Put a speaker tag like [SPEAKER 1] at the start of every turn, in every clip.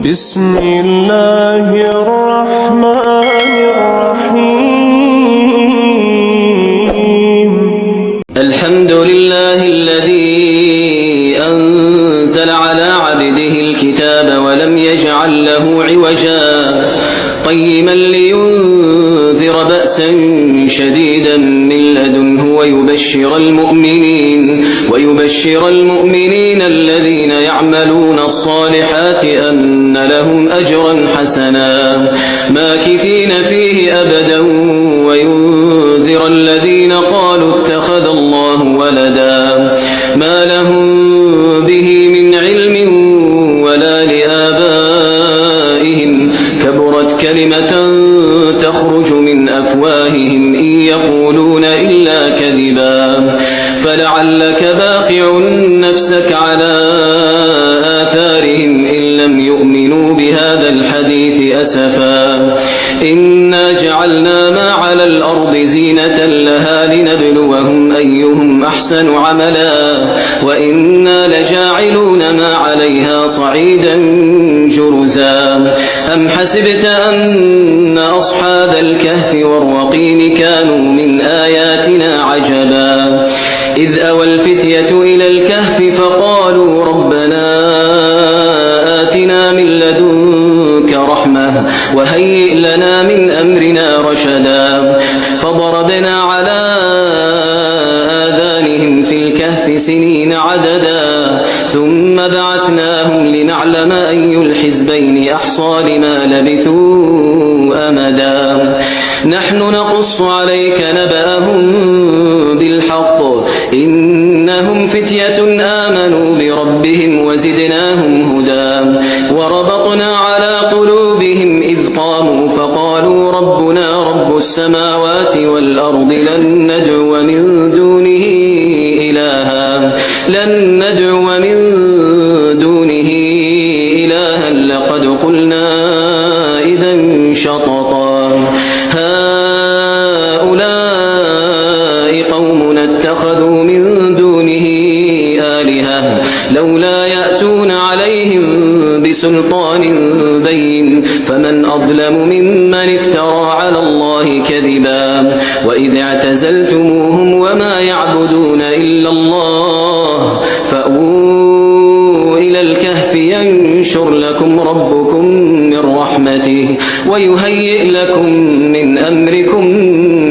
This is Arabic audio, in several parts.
[SPEAKER 1] بسم الله الرحمن الرحيم
[SPEAKER 2] الحمد لله الذي أنزل على عبده الكتاب ولم يجعل له عوجا قيما لينذر بأسا شديدا من لدنه ويبشر المؤمنين الذين يعملون الصالحات أن لهم أجرا حسنا ماكثين فيه أبدا وينذر الذين قالوا اتخذ الله ولدا ما لهم به من علم ولا لآبائهم كبرت كلمة تخرج من أفواههم إن يقولون إلا كذبا فلعلك باخع نفسك على آثارهم إن لم يؤمنوا بهذا الحديث أسفا إنا جعلنا ما على الأرض زينة لها لنبلوهم أيهم أحسن عملا وإنا لجاعلون ما عليها صعيدا جرزا أم حسبت أن أصحاب الكهف والرقيم كانوا من آياتنا عجبا إذ أوى الفتية إلى الكهف فقالوا ربنا آتنا من لدنك رحمة وهيئ لنا من أمرنا رشدا فضربنا على آذانهم في الكهف سنين عددا ثم بعثناهم لنعلم أي الحزبين أحصى لما لبثوا أمدا نحن نقص عليك نبأهم بالحق إنهم فتية آمنوا بربهم وزدناهم هدى وربطنا على قلوبهم إذ قاموا فقالوا ربنا رب السماوات والأرض لن ندعو من دونه إلها لقد قلنا إذا شططا هؤلاء قومنا اتخذوا من دونه آلهة لولا يأتون عليهم بسلطان بين فمن أظلم ممن افترى على الله كذبا وإذ اعتزلتموهم وما يعبدون إلا الله فأووا إلى الكهف ينشر لكم ربكم من رحمته ويهيئ لكم من أمركم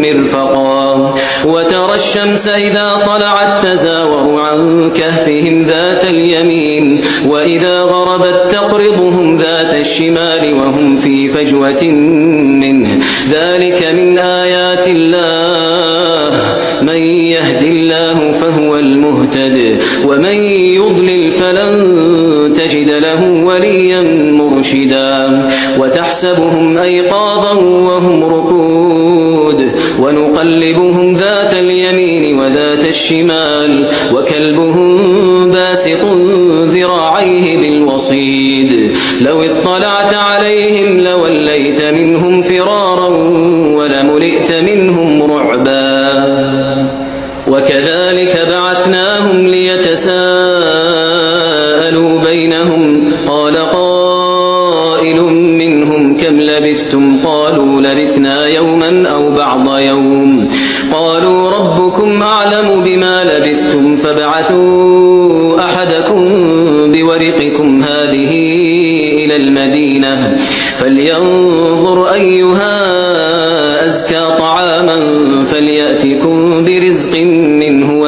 [SPEAKER 2] مرفقا وترى الشمس إذا طلعت تزاور عن كهفهم ذات اليمين وإذا غربت تقرضهم ذات الشمال وهم في فجوة منه ذلك من آيات الله من يهد الله فهو المهتد ومن يضلل فلن تجد له وليا مرشدا وتحسبهم أيقاظا وهم رقود ونقلبهم ذات اليمين وذات الشمال وكلبهم باسط ذراعيه بالوصيد لو اطلعت عليهم لوليت منهم فرارا ولملئت منهم رعبا وكذلك بعثناهم ليتساءلوا بينهم قال قائل منهم كم لبثتم قالوا لبثنا يوما أو بعض يوم قالوا ربكم أعلم بما لبثتم فابعثوا أحدكم بورقكم هذه إلى المدينة فلينظر أيها أزكى طعاما فليأتكم برزق منه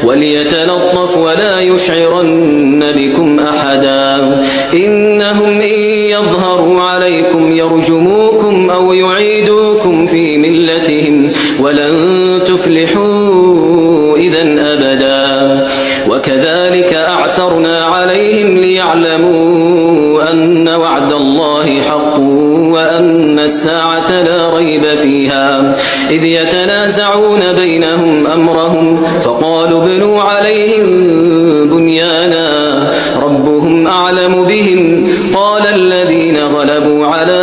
[SPEAKER 2] وليتلطف ولا يشعرن بكم أحدا إنهم إن يظهروا عليكم يرجموكم أو يعيدوكم في ملتهم ولن تفلحوا إذن أبدا وكذلك أعثرنا عليهم ليعلموا أن وعد الله حق وأن الساعة لا ريب فيها إذ يتنازعون بينهم أمرهم فقالوا ابنوا عليهم بنيانا ربهم أعلم بهم قال الذين غلبوا على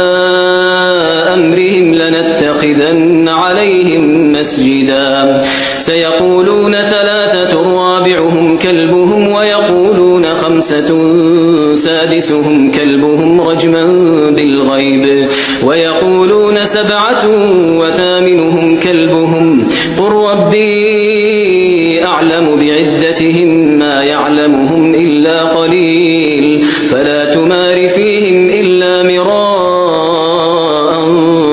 [SPEAKER 2] أمرهم لنتخذن عليهم مسجدا سيقولون ثلاثة رابعهم كلبهم ويقولون خمسة سادسهم كلبهم رجما بالغيب ويقولون 7 وثامنهم كلبهم قل ربي أعلم بعدتهم ما يعلمهم إلا قليل فلا تمار فيهم إلا مراء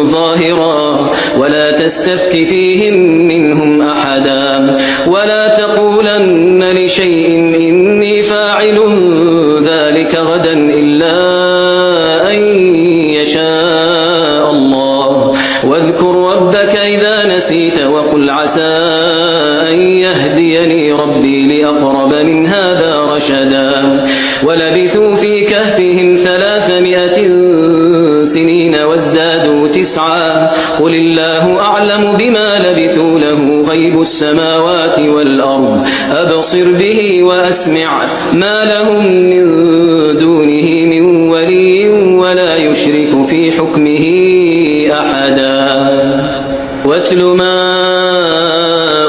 [SPEAKER 2] ظاهرا ولا تستفت فيهم منهم أحدا ولا تقولن لشيء إني فاعل ذلك غدا إلا أن يشاء الله واذكر ربك إذا نسيت وقل عسى أن يهديني ربي لأقرب من هذا رشدا ولبثوا في كهفهم 300 سنين وازدادوا 9 قل الله أعلم بما لبثوا له غيب السماوات والأرض أبصر به وأسمع ما لهم من دونه من ولي ولا يشرك في حكمه أحدا واتل ما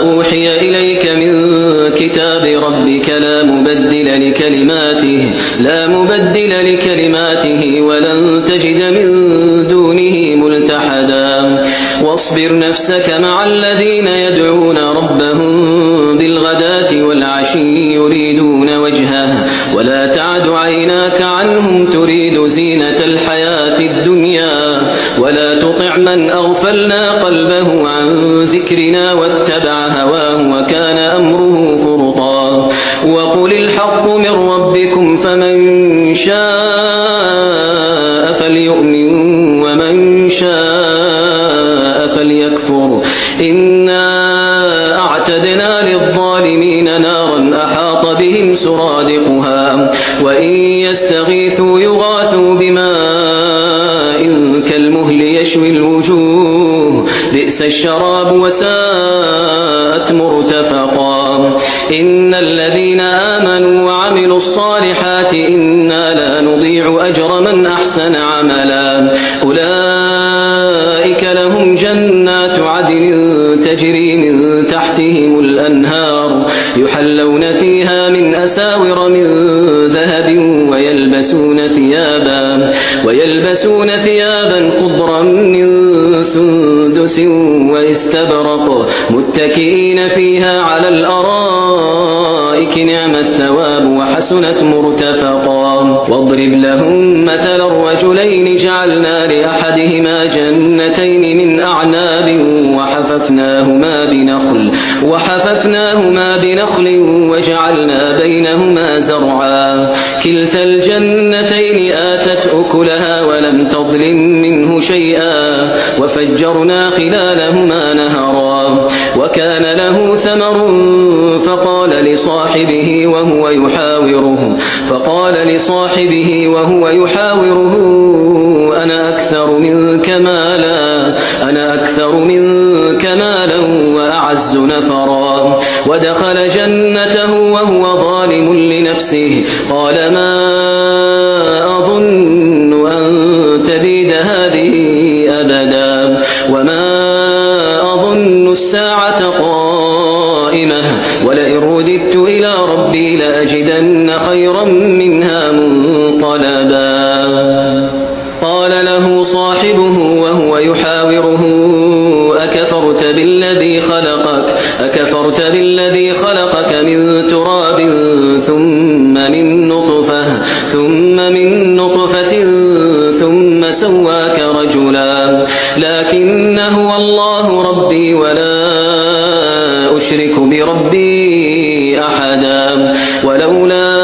[SPEAKER 2] أوحي إليك من كتاب ربك لا مبدل لكلماته ولن تجد من دونه ملتحدا واصبر نفسك مع الذين يدعون ربهم بالغداة والعشي يريدون وجهه ولا تعد عيناك عنهم تريد زينة الحياة الدنيا ولا تطع من أغفلنا قلبه عن ذكرنا واتبع هواه وكان أمره فرطا وقل الحق من ربكم فمن شاء فليؤمن ومن شاء فليكفر إنا أعتدنا للظالمين نارا أحاط بهم سرادقها وإن يستغيثوا يغاثوا بماء كالمهل يشوي الوجوه بئس الشراب وساءت مرتفقا إن الذين آمنوا وعملوا الصالحات إنا لا نضيع أجر من أحسن عملا أولئك لهم جنات عدن تجري من تحتهم الأنهار يحلون فيها من أساور من ذهب ويلبسون ثيابا خضرا من سندس واستبرق متكئين فيها على الأرائك نعم الثواب وحسنت مرتفقا واضرب لهم مثل الرجلين جعلنا لأحدهما جنتين من أعناب وحففناهما بنخل وجعلنا بينهما زرعا كلتا الجنتين آتت أكلها ولم تظلم منه شيئا وفجرنا خلالهما نهرا وكان له ثمر فقال لصاحبه وهو يحاوره أنا أكثر منك مالا وأعز نفرا ودخل جنته وهو ظالم لنفسه قال ما أظن أن تبيد هذه أبدا وما أظن الساعة قائمة ولئن رددت إلى ربي لأجدن خيرا منها منقلبا قال له صاحبه وهو يحاوره أكفرت بالذي خلقك من تراب ثم من نطفة ثم سواك رجلا لكن هو الله ربي ولا أشرك بربي أحدا ولولا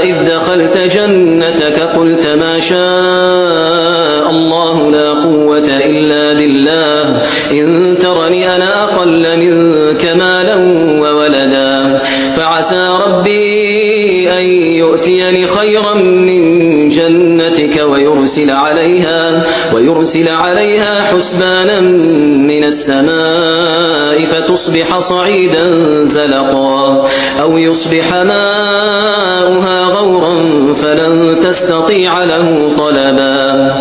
[SPEAKER 2] إذ دخلت جنتك قلت ما شاء الله لا قوة إلا بالله إن ترني أنا أقل منك مالا وولدا فعسى ربي أن يؤتيني خيرا من جنتك ويرسل عليها حسبانا من السماء فتصبح صعيدا زلقا أو يصبح ماؤها غورا فلن تستطيع له طلبا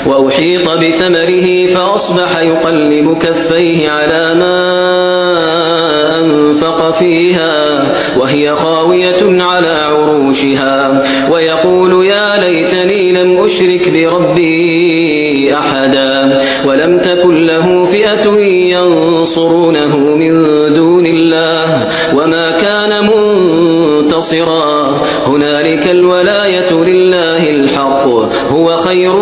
[SPEAKER 2] وأحيط بثمره فأصبح يقلب كفيه على ما أنفق فيها وهي خاوية على عروشها ويقول يا ليتني لم أشرك بربي أحدا ولم تكن له فئة ينصرونه من دون الله وما كان منتصرا هنالك الولاية لله الحق هو خير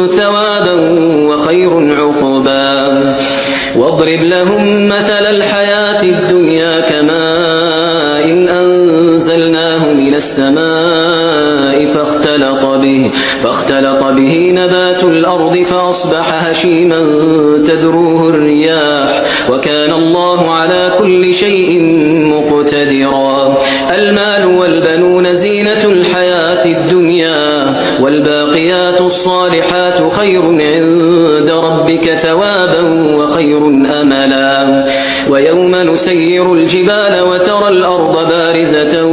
[SPEAKER 2] ثوابا وخير عقبا واضرب لهم مثل الحياة الدنيا كماء إن أنزلناه من السماء فاختلط به نبات الأرض فأصبح هشيما تذروه الرياح وكان الله على كل شيء مقتدرا المال والبنون زينة الحياة الدنيا والباقيات الصالحات خير عند ربك ثوابا وخير أملا ويوم نسير الجبال وترى الأرض بارزة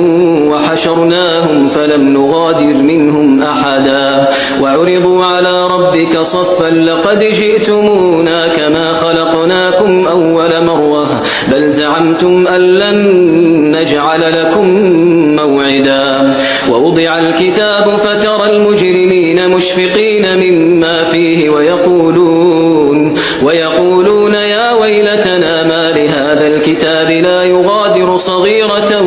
[SPEAKER 2] وحشرناهم فلم نغادر منهم أحدا وعرضوا على ربك صفا لقد جئتمونا كما خلقناكم أول مرة بل زعمتم أن لن نجعل لكم موعدا ووضع الكتاب فترى المجرمين مشفقين مما فيه ويقولون يا ويلتنا ما لهذا الكتاب لا يغادر صغيرة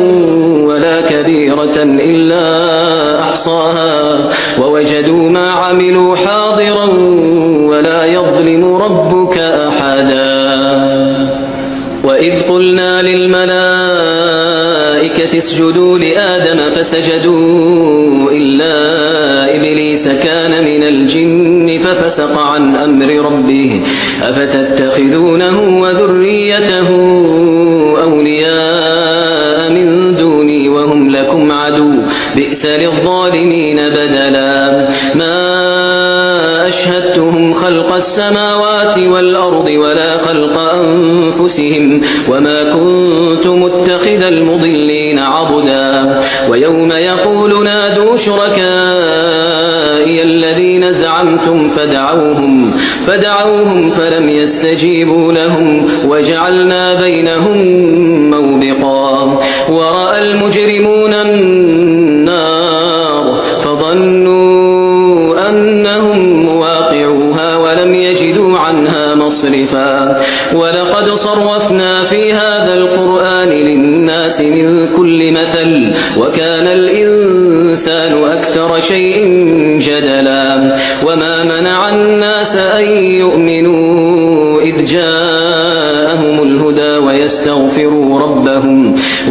[SPEAKER 2] ولا كبيرة إلا أحصاها ووجدوا ما عملوا حاضرا ولا يظلم ربك أحدا وإذ قلنا للملائكة اسجدوا لآدم فسجدوا إلا إبليس كان من الجن ففسق عن أمر ربه أفتتخذونه وذريته أولياء من دوني وهم لكم عدو بئس للظالمين بدلا ما أشهدتهم خلق السماوات والأرض ولا خلق أنفسهم وما كنت متخذ المضلين عضدا ويوم يقول نادوا شركائي الذين زعمتم فدعوهم فلم يستجيبوا لهم وجعلنا بينهم موبقا ورأى المجرمون النار فظنوا أنهم مواقعوها ولم يجدوا عنها مصرفا ولقد صرفنا في هذا القرآن للناس من كل مثل وكان الإنسان أكثر شيء جدلا وما منع الناس أن يؤمنوا إذ جاءهم الهدى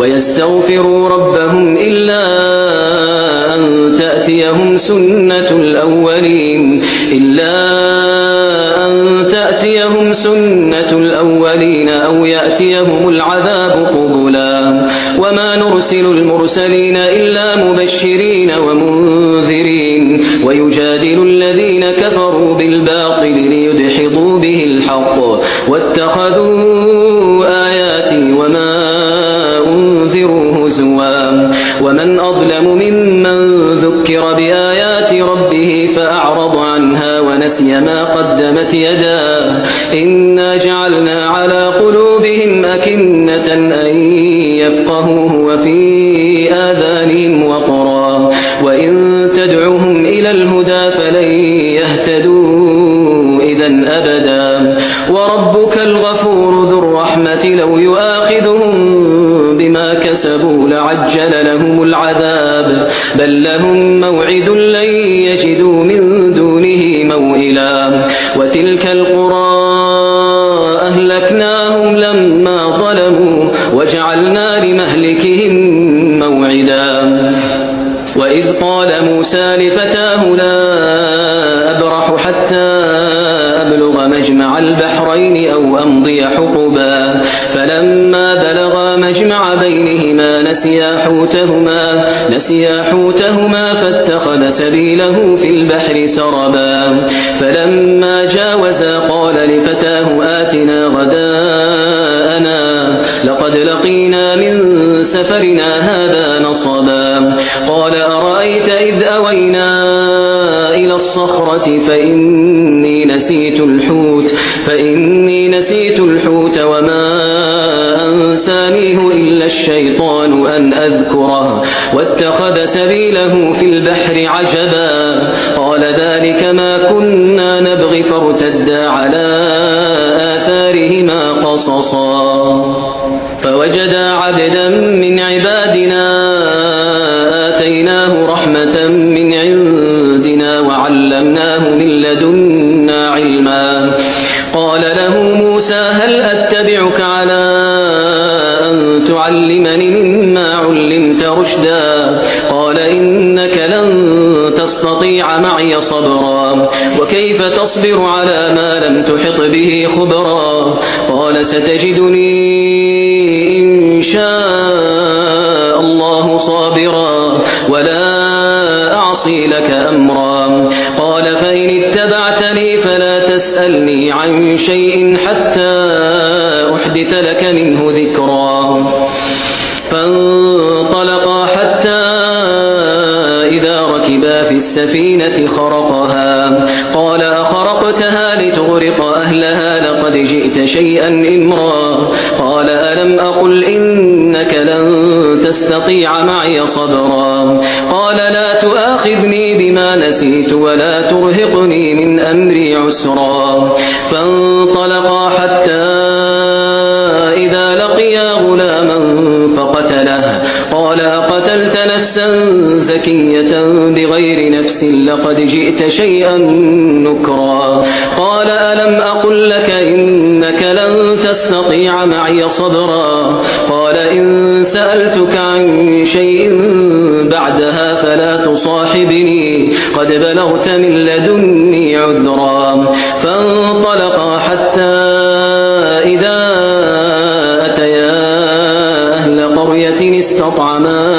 [SPEAKER 2] ويستغفروا ربهم إلا أن تأتيهم سنة الأولين أو يأتيهم العذاب قبلا وما نرسل المرسلين إلا مبشرين ومنذرين ويجادل الذين كفروا بالباطل ليدحضوا به الحق واتخذوا آياتي وما أنذروا هزوا ومن أظلم ممن ذكر بآيات ربه فأعرض عنها ونسي ما قدمت يداه إنا جعلنا على قلوبهم أكنة أن يفقهوه وفي آذانهم وقرا وإن تدعوهم إلى الهدى فلن يهتدوا إذا أبدا وربك الغفور ذو الرحمة لو يؤاخذهم بما كسبوا لعجل لهم العذاب بل لهم موعد لن يجدوا من دونه موئلا وتلك القرى أهلكناهم لما ظلموا وجعلنا لمهلكهم موعدا وإذ قال موسى لفتاه لا أبرح حتى أبلغ مجمع البحرين أو أمضي حقبا فلما بلغا مجمع بينهما نسيا حوتهما فاتخذ سبيله في البحر سربا فلما جاوزا قال لفتاه آتنا غداءنا لقد لقينا من سفرنا هذا نصبا قال أرأيت إذ أوينا إلى الصخرة فإني نسيت الحوت وما ينسانيه إلا الشيطان أن أذكره واتخذ سبيله في البحر عجبا قال ذلك ما كنا نبغي فارتدا على آثارهما قصصا فوجدا عبدا من عبادنا آتيناه رحمة من عندنا وعلمناه من لدنا علما قال له موسى هل أتبعك على أن تعلمني مما علمت رشدا قال إنك لن تستطيع معي صبرا وكيف تصبر على ما لم تحط به خبرا قال ستجدني إن شاء الله صابرا ولا أعصي لك أمرا قال فإن اتبعتني فلا تسألني عن شيء حتى أحدث لك منه ذكرا فانطلقا حتى إذا ركبا في السفينة خرقها قال أخرقتها لتغرق أهلها لقد جئت شيئا إمرا قال ألم أقل إنك لن تستطيع معي صبرا قال لا تؤاخذني بما نسيت ولا ترهقني من أمري عسرا فانطلقا حتى إذا لقيا غلاما فقتله قال أقتلت نفسا زكية بغير نفس لقد جئت شيئا نكرا قال ألم أقل لك إنك لن تستطيع معي صبرا قال إن سألتك عن شيء بعدها فلا تصاحبني قد بلغت من لدني عذرا فانطلقا حتى إذا أتيا أهل قرية استطعما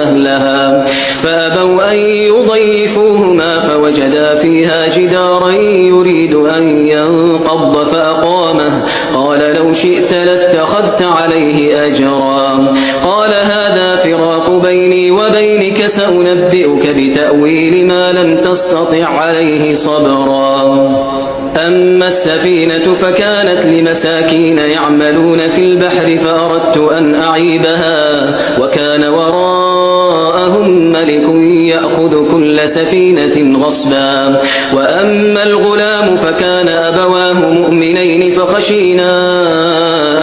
[SPEAKER 2] أهلها فأبوا أن يضيفوهما فوجدا فيها جدارا يريد أن ينقض فأقامه قال لو شئت لاتخذت عليه أجرا قال هذا فراق بيني وبينك سأنبئك بتأويل ما لم تستطع عليه صبرا أما السفينة فكانت لمساكين يعملون في البحر فأردت أن أعيبها وكان وراءهم ملك يأخذ كل سفينة غصبا وأما الغلام فكان أبواه مؤمنين فخشينا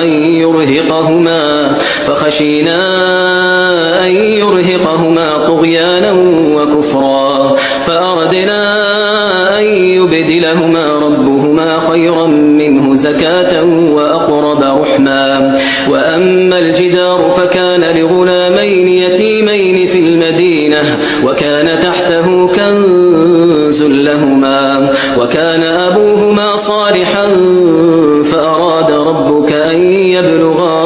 [SPEAKER 2] أن يرهقهما طغيانا وكفرا فأردنا أن يبدلهما ربهما خيرا منه زكاة وأقرب رحما وأما الجدار فكان لغلامين يتيمين في المدينة وكان تحته كنز لهما وكان أبوهما صالحا فأراد ربك أن يبلغا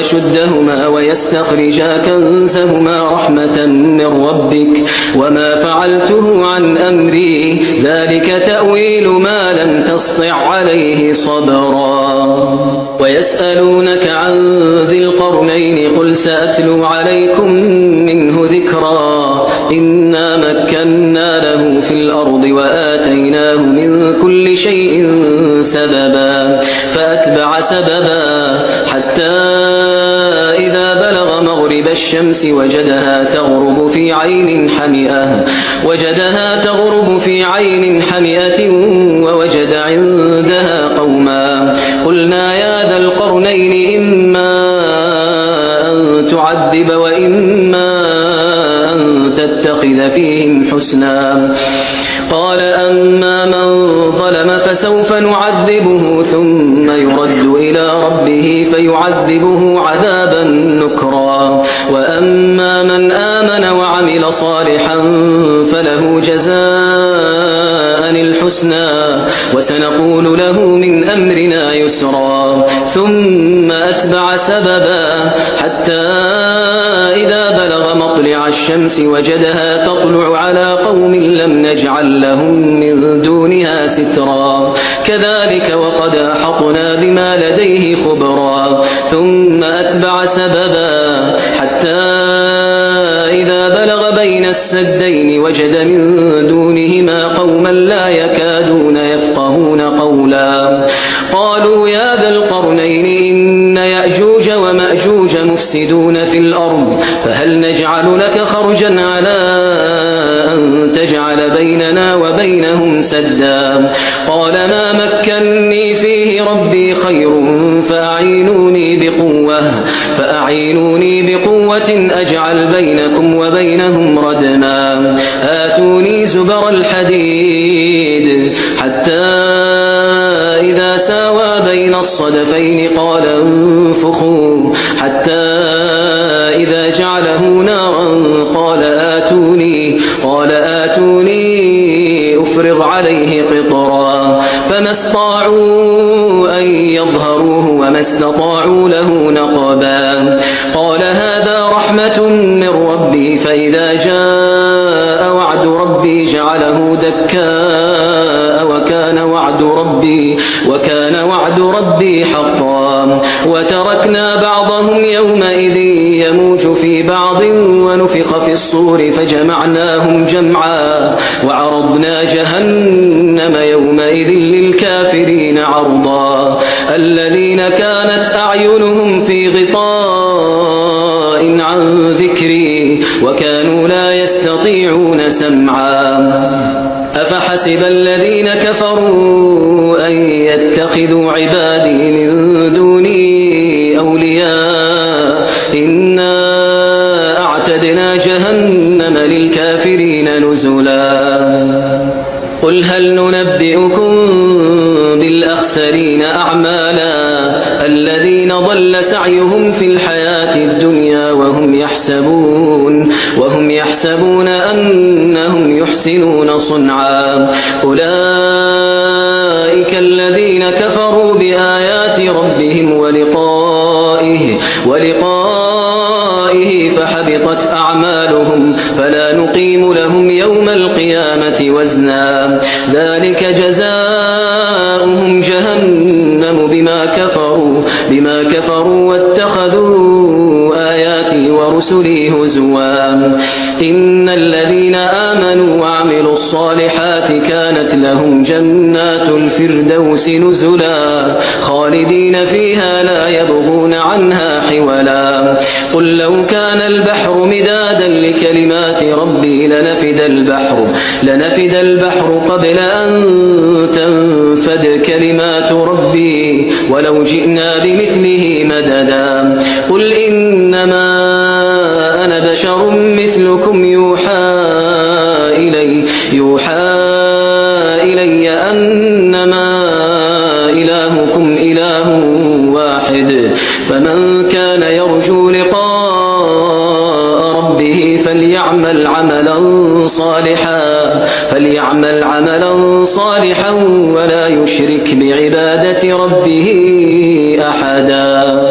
[SPEAKER 2] أشدهما ويستخرجا كنزهما رحمة من ربك وما فعلته عن أمري ذلك تأويل ما لم تسطع عليه صبرا ويسألونك عن ذي القرنين قل سأتلو عليكم منه ذكرا إنا مكنا له في الأرض وآتيناه من كل شيء سببا فأتبع سببا حتى إذا بلغ مغرب الشمس وجدها تغرب في عين حمئة ووجد عندها قوما قلنا يا ذا القرنين إما أن تعذب وإما أن تتخذ فيهم حسنا قال أما من ظلم فسوف نعذبه ثم يرد إلى ربه فيعذبه عذابا نكرا وأما من آمن وعمل صالحا فله جزاء الحسنى وسنقول له من أمرنا يسرا ثم أتبع سببا حتى إذا بلغ مطلع الشمس وجدها تطلع على قوم لم نجعل لهم من دونها سترا كذلك وقد أحطنا بما لديه خبرا ثم أتبع سببا حتى إذا بلغ بين السدين وجد من دونهما قوما لا يكادون يفقهون فهل نجعل لك خرجا على أن تجعل بيننا وبينهم سدا قال ما مكني فيه ربي خير فأعينوني بقوة أجعل بينكم وبينهم ردما آتوني زبر الحديد حتى إذا ساوى بين الصدفين قال انفخوا حتى إذا جعله نارا قال آتوني أفرغ عليه قطرا فما استطاعوا أن يظهروه وما استطاعوا له نقبا قال هذا رحمة من ربي فإذا جاء وعد ربي جعله دكاء وكان وعد ربي حقا وتركنا بعضهم يومئذ يموج في بعض ونفخ في الصور فجمعناهم جمعا وعرضنا جهنم يومئذ للكافرين عرضا الذين كانت أعينهم في غطاء عن ذكري وكانوا لا يستطيعون سمعا أفحسب الذين كفروا أن يتخذوا عبادي من دوني أولياء إنا أعتدنا جهنم للكافرين نزلا قل هل ننبئكم بالأخسرين أعمالا الذين ضل سعيهم في الحياة الدنيا وهم يحسبون أنهم يحسنون صنعا أولئك الذين كفروا بآيات ربهم ولقائه فحبطت أعمالهم فلا نقيم لهم يوم القيامة وزنا ذلك جزاؤهم جهنم بما كفروا واتخذوا آياتي ورسلي هزوا إن الذين آمنوا وعملوا الصالحات كانت لهم جنات الفردوس نزلا خالدين فيها لا يبغون عنها حولا قل لو كان البحر مدادا لكلمات ربي لنفد البحر قبل أن تنفد كلمات ربي ولو جئنا بمثله مددا قل إنما أنا بشر مثلكم يوحى إلي أنما إلهكم إله واحد فمن كان يرجو لقاء ربه فليعمل عملا صالحا ولا يشرك بعبادة ربه أحدا